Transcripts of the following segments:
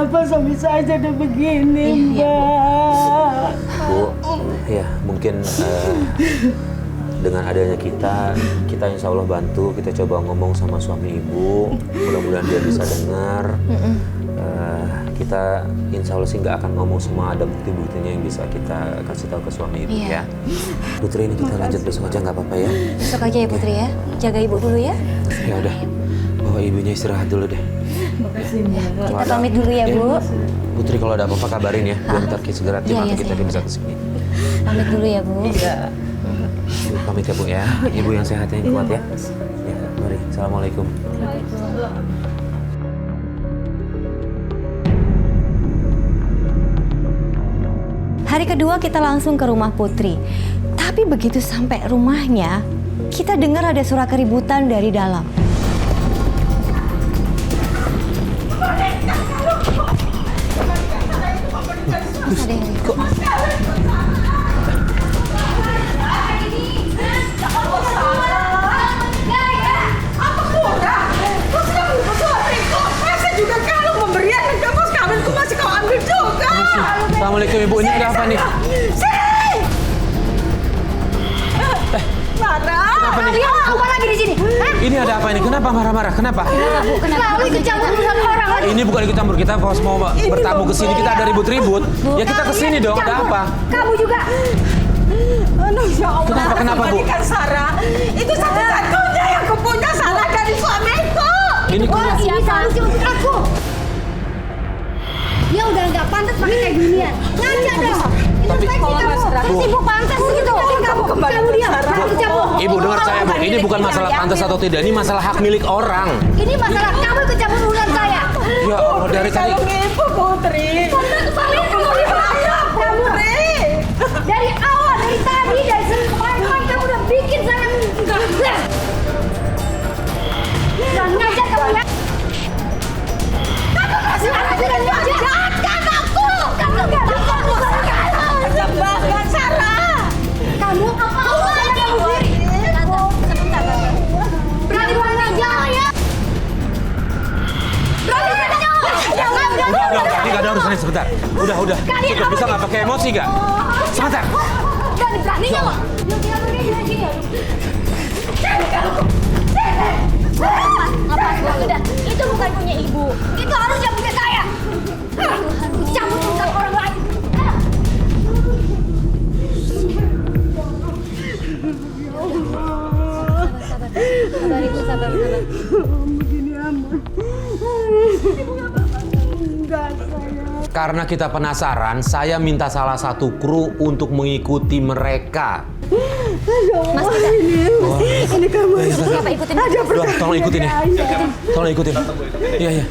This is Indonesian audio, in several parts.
Kenapa suami saya jadi begini, Mbak? Bu, ya mungkin dengan adanya kita insya Allah bantu. Kita coba ngomong sama suami ibu, mudah-mudahan dia bisa dengar. Kita insya Allah sih nggak akan ngomong semua, ada bukti-buktinya yang bisa kita kasih tahu ke suami ibu ya. Putri, ini kita lanjut besok aja nggak apa-apa ya? Besok aja ya Putri ya, jaga ibu dulu ya. Ya udah, bawa ibunya istirahat dulu deh. Makasih, Mbak. Kita pamit dulu ya Bu. Putri kalau ada apa-apa kabarin ya, biar ntar segera tim Iya, atau kita sayang. bisa kesini. Pamit dulu ya Bu. Iya. Ibu pamit ya Bu ya, ibu yang sehat yang kuat ya. Ya, mari. Assalamualaikum. Hari kedua kita langsung ke rumah Putri. Tapi begitu sampai rumahnya, kita dengar ada suara keributan dari dalam. Ada yang kok? Assalamualaikum Ibu, ini ada apa nih? Marah. Kalian apa lagi di sini? Ini ada apa ini? Kenapa marah-marah? Kenapa? Selalu ikut campur urusan orang lagi. Ini bukan ikut campur, kita pas mau bertamu ke sini kita ada ribut-ribut. Ya kita ke sini dong, ada apa? Kamu juga. Aduh, ya Allah. Kenapa, Bu? Kembalikan Sarah. Itu satu-satunya yang kupunya salah dari suamiku. Ini Wah, ini seharusnya untuk aku. Dia udah nggak pantas pakai kayak ginian. Ngaca dong. Tapi- Terus ibu pantas gitu. Kamu kembali Kamu ke diam. Sarah. Kamu campur. Ibu dengar saya Bu, ini bukan masalah pantas atau tidak, ini masalah hak milik orang. Ini masalah kamu ikut campur urusan saya. Ya Allah, dari tadi Ibu Putri. Putri. Dari awal, dari tadi, dari kemarin kamu udah bikin saya dan ngajar kamu ya. Kamu kasih anak dan ngajarkan aku. Kamu gak bakal Sembahkan Sarah. kamu apa yang kamu diri? Sebentar, berani kurang ajar ya. Berani kurang ajar. udah, ini gak ada urusannya sebentar. Udah. Cukup, bisa nggak pakai emosi gak? Sebentar. Berani-beraninya loh. Yuk kita pergi dari sini. Lepas gua udah. Itu bukan punya ibu. Itu harusnya punya saya. Harus campur urusan orang lain. Sabar ibu, sabar. Begini amat. Enggak, saya. Karena kita penasaran, saya minta salah satu kru untuk mengikuti mereka. Mas kita. Ini kamu. Siapa ikutin? Udah, tolong ikutin ya. Tolong ikutin. Iya.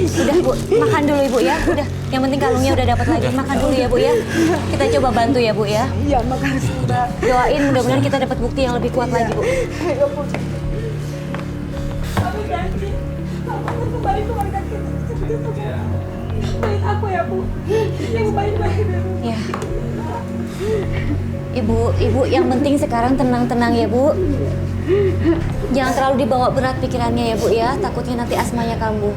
Udah Bu, makan dulu Ibu ya. Udah, yang penting kalungnya udah dapat lagi. Makan dulu ya Bu ya. Kita coba bantu ya Bu ya. Iya, makasih, Mbak. Doain mudah-mudahan kita dapat bukti yang lebih kuat lagi Bu. Ayo, Putri. Kami janji. Kamu akan kembali ke warga kita. Seperti itu, Bu. Baik aku ya, Bu. Yang baik-baik dulu. Ya. Ibu yang penting sekarang tenang-tenang ya Bu. Jangan terlalu dibawa berat pikirannya ya Bu ya. Takutnya nanti asmanya kambuh.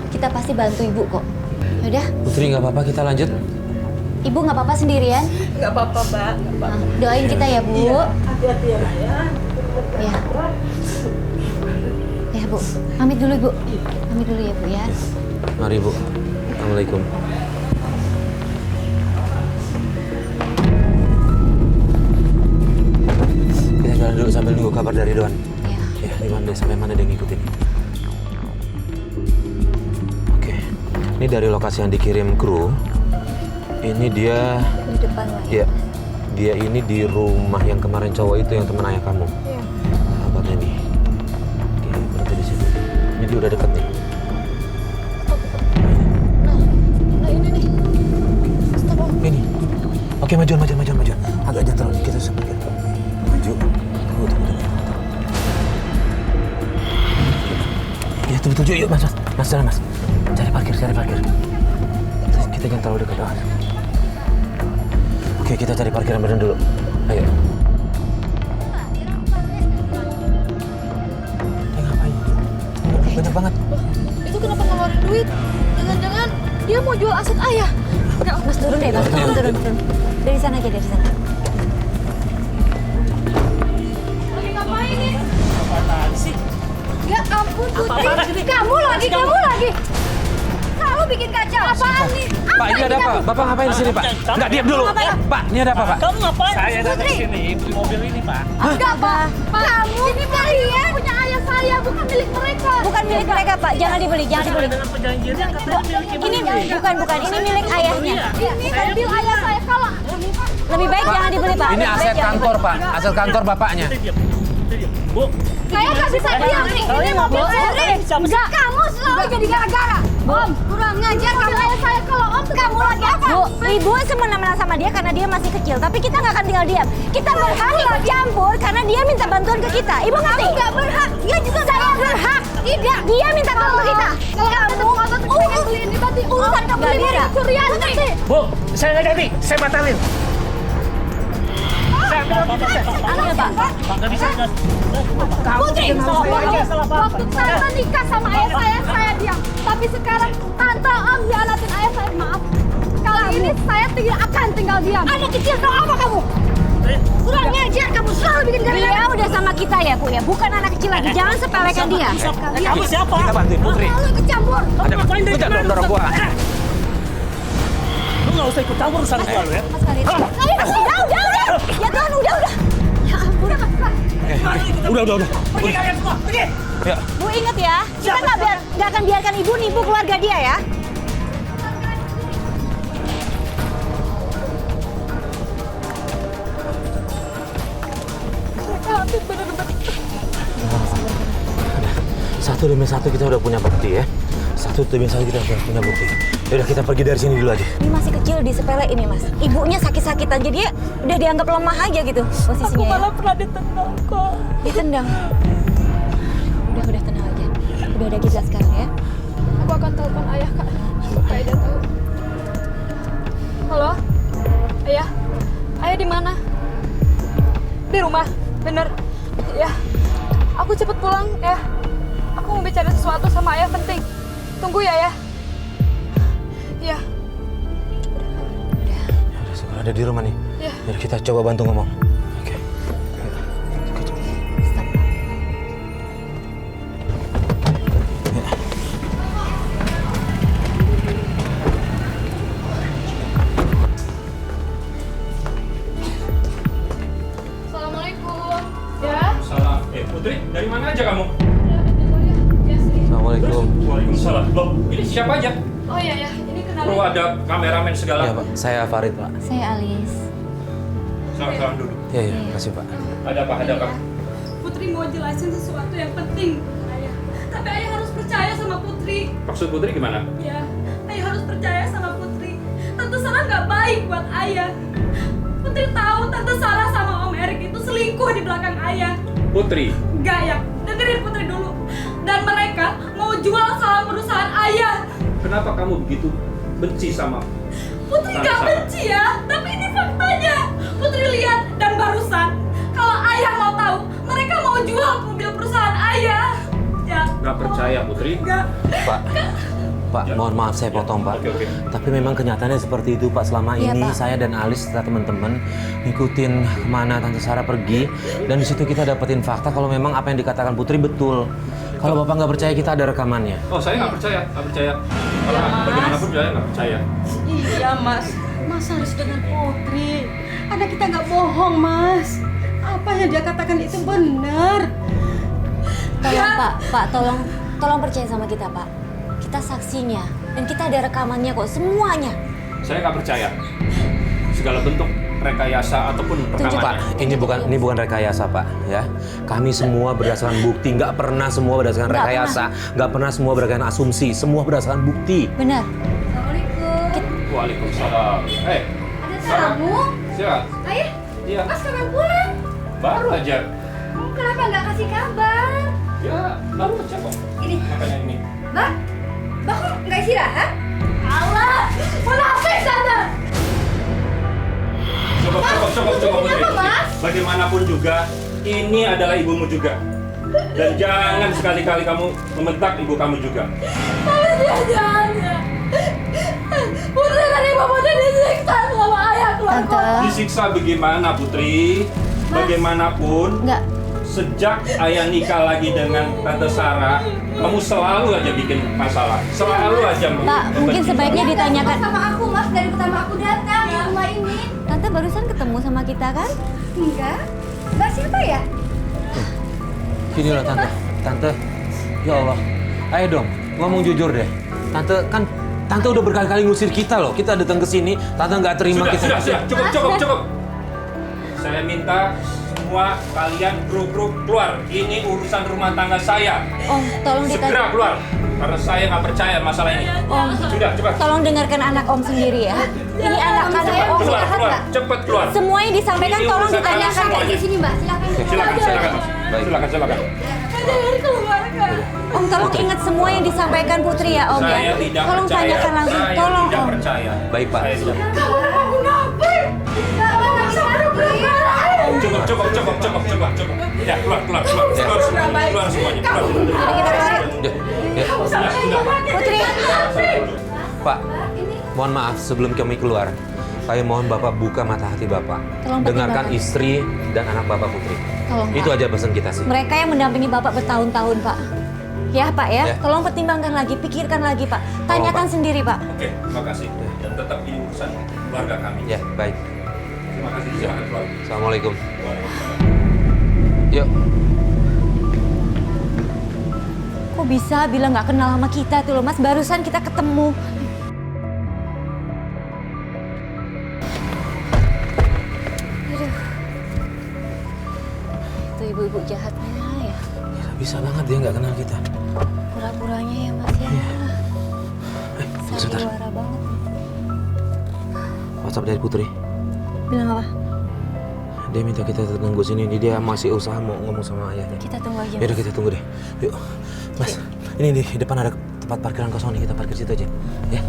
Kita pasti bantu Ibu kok. Yaudah, Putri nggak apa-apa, kita lanjut. Ibu nggak apa-apa sendirian. Nggak apa-apa, Mbak. Nggak apa-apa. Nah, doain kita ya Bu. Hati-hati ya, Mbak ya. Ya. Ya Bu, pamit dulu Bu. Pamit dulu ya Bu ya. Mari Bu. Assalamualaikum. Kita jalan dulu sambil nunggu kabar dari Don. Ya. Ya, di mana sampai mana dia ngikutin. Oke. Ini dari lokasi yang dikirim kru. Ini dia, Di depan lah. ya, dia ini di rumah yang kemarin cowok itu yang teman ayah kamu. Iya. Sahabatnya nih. Oke, berarti di sini. Ini dia udah deket nih. Nah ini nih. Stop. Ini. Oke, majuan. Agak jatuh lagi, kita seperti itu. Maju. Tunggu. Ya, tunggu. Yuk, Mas. Mas, jalan, Mas. Cari parkir. Terus kita jangan terlalu dekat. Oke, kita cari parkiran beneran dulu. Ayo. Dia ngapain? banyak banget. Itu kenapa ngeluarin duit? Jangan-jangan dia mau jual aset ayah. Enggak, Mas turun deh, Mas. Turun. Dari sana aja, dari sana. lagi ngapain nih? Apaan sih? Ya ampun Putri, Apa-apaan sih? kamu lagi. Selalu bikin kacau. Apaan nih? Pak, ini ada apa? Bapak ngapain di sini, Pak? Enggak, diam dulu. Pak, ini ada apa, Pak? Kamu ngapain? Saya datang Putri. ke sini beli mobil ini, Pak. Enggak, Pak. Kamu ini kalian punya ayah saya, bukan milik mereka. Bukan milik mereka, Pak. Jangan dibeli. Dengan perjanjiannya katanya milik ibu. Ini bukan. Ini milik ayahnya. Ini mobil ayah saya. Kalau Lebih baik jangan dibeli, Pak. Ini Lebih baik aset jangan kantor, dibeli. Pak. Aset kantor bapaknya. Diam. Bu, saya nggak bisa diam nih. Ini mobil saya. Enggak, kamu selalu jadi gara-gara. Om, kurang ngajar kamu. Ayah saya kalau Om kamu lagi apa? Bu, Ibu semena-mena sama dia karena dia masih kecil. Tapi kita nggak akan tinggal diam. Kita berhak ikut campur karena dia minta bantuan ke kita. Ibu ngerti? Kamu nggak berhak. Dia juga saya berhak. Tidak. Dia minta tolong ke kita. Kalau kamu pengen beli ini berarti urusan kamu Nggak ini bisa. curian nih. Bu, saya nggak jadi. Saya batalin. Saya ambil mobilnya. Ambil, Pak. Pak, nggak bisa. Kamu Putri, bikin malu saya aja, salah paham. waktu saya menikah sama ayah saya diam. Tapi sekarang tante Om hianatin ayah saya, maaf. Kali ini saya tidak akan tinggal diam. Anak kecil tau apa kamu? Kurang ngajar kamu selalu bikin gara-gara. Dia udah sama kita ya, Bu ya. Bukan anak kecil lagi. Jangan sepelekan dia. Kamu siapa? Kita bantuin Putri. Lalu ikut campur. Kamu ngapain dari Jangan kemarin? dorong gua. Lu nggak usah ikut campur urusan gua lu ya. Mas Farid. Udah. Ya Tuhan, udah. Ya ampun. Udah. Pergi kalian semua, pergi. Ya. Bu ingat ya, kita nggak akan biarkan Ibu nipu keluarga dia ya. Satu demi satu kita udah punya bukti ya. Satu demi satu kita udah punya bukti. Yaudah kita pergi dari sini dulu aja. Ini masih kecil disepele ini Mas. Ibunya sakit-sakitan jadi dia udah dianggap lemah aja gitu posisinya. Aku malah Ya. pernah ditendang kok. Ditendang. Udah tenang aja. Udah ada kita sekarang ya. Aku akan telepon ayah kak supaya dia tahu. Halo, ayah. Ayah di mana? Di rumah, bener. Ya, aku cepet pulang ya. Aku mau bicara sesuatu sama ayah penting. Tunggu ya, ya. Iya. Yaudah, sekarang ada di rumah nih. Iya. Yaudah kita coba bantu ngomong. Oke. Assalamualaikum. Ya. Salam. Putri, dari mana aja kamu? Assalamualaikum. Waalaikumsalam. Loh, ini siapa aja? Oh iya ya, ini kenalin. Perlu ada kameramen segala. Iya Pak, saya Farid Pak. Saya Alis. Salam dulu. Iya, makasih Pak. Ada apa? Ada apa? Putri mau jelasin sesuatu yang penting, ayah. Tapi ayah harus percaya sama Putri. Maksud Putri gimana? Ya, ayah harus percaya sama Putri. Tante Sarah nggak baik buat ayah. Putri tahu Tante Sarah sama Om Erik itu selingkuh di belakang ayah. Putri, Enggak ya, dengerin Putri dulu. Dan mereka mau jual saham perusahaan ayah. kenapa kamu begitu benci sama Putri Tante nggak Sarah? benci ya, tapi ini faktanya. Putri lihat dan barusan, kalau ayah mau tahu, mereka mau jual mobil perusahaan ayah. Ya. Nggak percaya, Putri? Enggak. Pak, mohon maaf saya potong Pak. Oke. Tapi memang kenyataannya seperti itu Pak. Selama Iya, ini Pak. saya dan Alis serta teman-teman ngikutin kemana Tante Sarah pergi. Dan di situ kita dapetin fakta kalau memang apa yang dikatakan Putri betul. Kalau Bapak nggak percaya kita ada rekamannya. Oh, saya nggak percaya. Karena bagaimanapun saya nggak percaya. Iya mas, mas harus dengar Putri. Anak kita nggak bohong mas. Apa yang dia katakan itu benar. Tolong Pak, tolong percaya sama kita Pak. Kita saksinya dan kita ada rekamannya kok semuanya. Saya nggak percaya. Segala bentuk rekayasa ataupun Tunjuk, rekamannya. Pak, ini bukan rekayasa Pak, ya. Kami semua berdasarkan bukti, nggak pernah semua berdasarkan Nggak rekayasa, nggak pernah semua berdasarkan asumsi, semua berdasarkan bukti. Benar. Assalamualaikum. Waalaikumsalam. Ada Sarah. tamu? Siapa? Ayah, Iya, Mas kapan pulang? baru aja. Kenapa nggak kasih kabar? Ya, baru aja kok. Ini, Makanya ini. Bang, Bang nggak istirahat? Allah, munafik sana. Cukup, Putri. Kenapa, Mas? Bagaimanapun juga, ini adalah ibumu juga. Dan jangan sekali-kali kamu membentak ibu kamu juga. Jangan. Putri tadi Putri disiksa sama ayah keluar. Tante. Disiksa bagaimana Putri? Bagaimanapun, Enggak. sejak ayah nikah lagi dengan Tante Sarah, kamu selalu aja bikin masalah. Selalu aja Pak, mungkin sebaiknya ditanyakan. Sama aku mas dari pertama aku datang ke rumah ini. Tante barusan ketemu sama kita kan? Enggak. Mbak siapa ya? Gini loh Tante. Tante, ya Allah. Ayo dong, ngomong jujur deh. Tante udah berkali-kali ngusir kita loh. Kita datang ke sini, Tante nggak terima kita. Sudah, cukup. Saya minta semua kalian grup keluar. Ini urusan rumah tangga saya. Om, tolong Segera ditanya. keluar, karena saya nggak percaya masalah ini. Om, Sudah, cepat. tolong dengarkan anak Om sendiri ya. Ini anak kandung Om. Keluar, cepat keluar. Semua yang disampaikan Ini tolong urusan ditanyakan kalian kayak semuanya. di sini Mbak. Silakan. Silakan. Baik. Silakan. Om, tolong ingat semua yang disampaikan Putri ya Om Saya ya. tidak Tolong percaya. tanyakan langsung. Saya Tolong tidak Om. percaya. Baik, Pak. Saya tidak. Cukup. Ya, keluar semuanya. Keluar semuanya. Jadi kita keluar yuk. Ya. Putri. Pak, mohon maaf sebelum kami keluar. Saya mohon Bapak buka mata hati Bapak. Tolong Dengarkan pertimbangkan. istri dan anak Bapak Putri. Tolong, Itu Pak. aja pesan kita sih. Mereka yang mendampingi Bapak bertahun-tahun Pak. Ya Pak ya. Ya. Tolong pertimbangkan lagi, pikirkan lagi Pak. Tanyakan Pak. sendiri Pak. Oke, terima kasih. Dan tetap ini urusan keluarga kami. Ya, baik. Terima kasih. Silakan keluar. Assalamualaikum. Yuk. Kok bisa bilang nggak kenal sama kita tuh loh Mas? Barusan kita ketemu. Aduh. Itu ibu-ibu jahatnya ya. Bisa banget dia nggak kenal kita. Pura-puranya ya Mas ya. Sebentar. Sandiwara banget. WhatsApp dari Putri. Bilang apa? Dia minta kita tunggu sini. Dia masih usaha mau ngomong sama ayahnya. Kita tunggu aja. Yaudah Mas. kita tunggu deh. Yuk, Mas. Ini di depan ada tempat parkiran kosong nih. Kita parkir situ aja. Ya.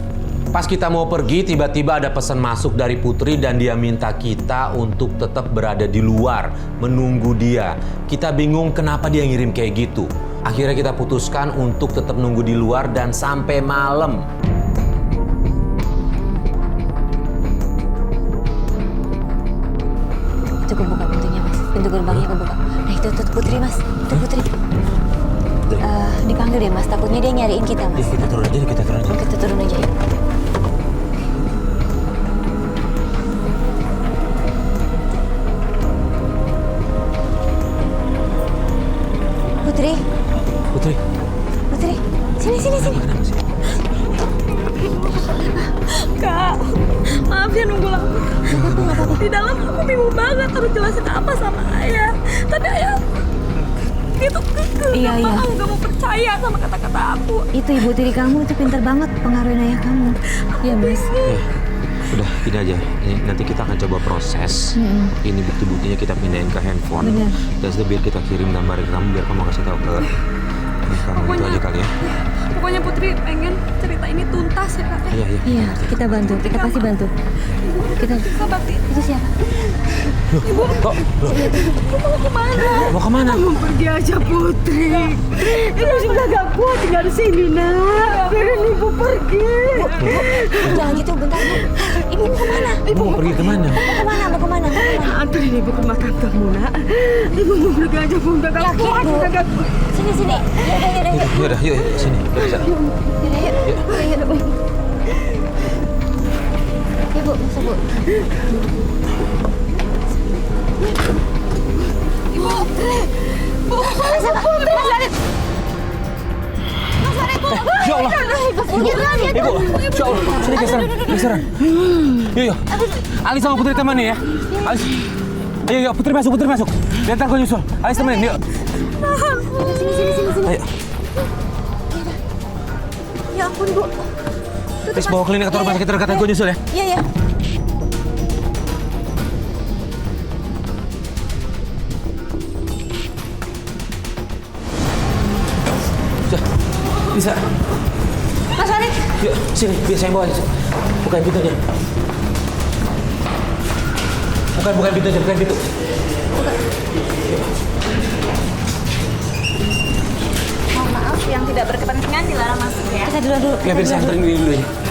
Pas kita mau pergi, tiba-tiba ada pesan masuk dari Putri dan dia minta kita untuk tetap berada di luar, menunggu dia. Kita bingung kenapa dia ngirim kayak gitu. Akhirnya kita putuskan untuk tetap nunggu di luar dan sampai malam. Itu kebuka pintunya Mas. Pintu gerbangnya kebuka. Nah itu Putri Mas. Itu Putri. Dipanggil deh Mas. Takutnya dia nyariin kita Mas. Kita turun aja, kita turun aja. Kita turun aja ya. Putri, Putri, Putri, sini. kenapa sih? Kak, maaf ya nunggu lama. Di dalam aku bingung banget harus jelasin apa sama ayah. Tapi ayah gitu Iya. aku gak mau percaya sama kata-kata aku. Itu ibu tiri kamu itu pintar banget pengaruhin ayah kamu. Iya Mas. Ya, udah gini aja. Ini nanti kita akan coba proses. Ini bukti-buktinya kita pindahin ke handphone. Bener. Dan setelah biar kita kirim gambar ke kamu biar kamu kasih tahu ke kamu itu aja kali ya. Pokoknya Putri pengen cerita ini tuntas ya Kak. Iya. Iya, kita bantu. Kita pasti bantu. Kita Sabati. itu siapa? Kok? Loh, Mau kemana? mau kemana? Pergi aja Putri. Ibu sudah gak kuat tinggal di sini nak. Biarin ibu pergi. Jangan gitu bentar. Ibu mau kemana? Ibu mau pergi kemana? Mau kemana? Anterin ibu ke rumah tantemu nak. Ibu mau pergi aja Bu. Udah gak Yakin kuat. Bu? Udah gak kuat. Sini. Yaudah. Yuk, sini. Udah bisa. Yuk. Ya Bu, masuk Bu. Ya Allah. Ibu, ya Allah. Sini geseran. Yuk. Ali sama Putri teman ya. Ali. Ayo, Putri masuk. Biar ntar gue nyusul. Ali temenin, yuk. Sini. Ayo. Ya ampun Bu. Please bawa klinik atau rumah sakit terdekat, gue nyusul ya. Iya. Bisa. Mas Farid. Yuk, sini. Biar saya bawa. Bukain pintunya. Bukain pintu. duluan dulu. Ya, biar saya anterin ini dulu ya.